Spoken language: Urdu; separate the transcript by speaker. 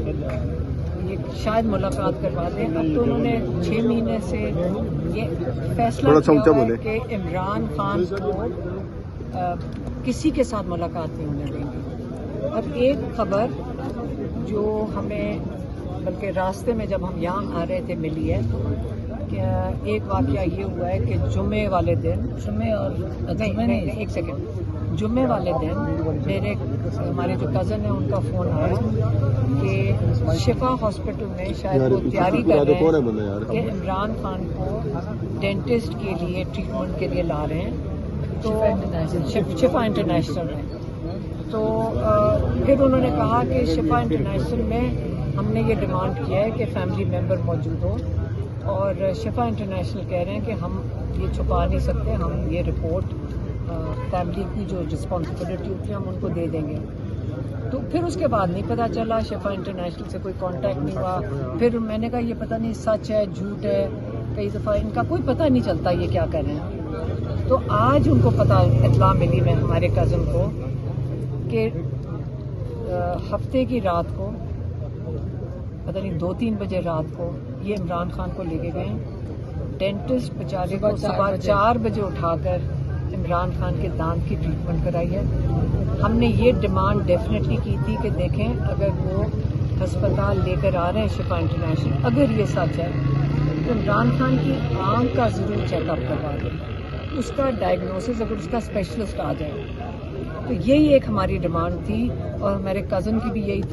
Speaker 1: یہ شاید ملاقات کروا دیں. اب تو انہوں نے 6 مہینے سے یہ فیصلہ کیا ہوا ہے کہ عمران خان کو کسی کے ساتھ ملاقات نہیں ہونے دیں گے. اب ایک خبر جو ہمیں بلکہ راستے میں جب ہم یہاں آ رہے تھے ملی ہے کہ ایک واقعہ یہ ہوا ہے کہ جمعے والے دن ایک سیکنڈ جمعے والے دن میرے ہمارے جو کزن ہیں ان کا فون آیا کہ شفا ہاسپٹل میں شاید وہ تیاری کر رہے ہیں کہ عمران خان کو ڈینٹسٹ کے لیے ٹریٹمنٹ کے لیے لا رہے ہیں تو شفا انٹرنیشنل میں. تو پھر انہوں نے کہا کہ شفا انٹرنیشنل میں ہم نے یہ ڈیمانڈ کیا ہے کہ فیملی ممبر موجود ہو اور شفا انٹرنیشنل کہہ رہے ہیں کہ ہم یہ چھپا نہیں سکتے, ہم یہ رپورٹ فیملی کی جو رسپانسبلٹی ہوتی ہے ہم ان کو دے دیں گے. تو پھر اس کے بعد نہیں پتہ چلا, شفا انٹرنیشنل سے کوئی کانٹیکٹ نہیں ہوا. پھر میں نے کہا یہ پتہ نہیں سچ ہے جھوٹ ہے, کئی دفعہ ان کا کوئی پتہ نہیں چلتا یہ کیا کر رہے ہیں. تو آج ان کو پتہ اطلاع ملی میں ہمارے کزن کو کہ ہفتے کی رات کو پتہ نہیں 2-3 بجے رات کو یہ عمران خان کو لے کے گئے. ڈینٹسٹ بیچارے کو صبح 4 بجے اٹھا کر عمران خان کے دانت کی ٹریٹمنٹ کرائی ہے. ہم نے یہ ڈیمانڈ ڈیفینیٹلی کی تھی کہ دیکھیں اگر وہ ہسپتال لے کر آ رہے ہیں شفا انٹرنیشنل, اگر یہ سچ ہے تو عمران خان کی آنکھ کا ضرور چیک اپ کروا دیں, اس کا ڈائگنوسس اگر اس کا اسپیشلسٹ آ جائے. تو یہی ایک ہماری ڈیمانڈ تھی اور ہمارے کزن کی بھی یہی تھا.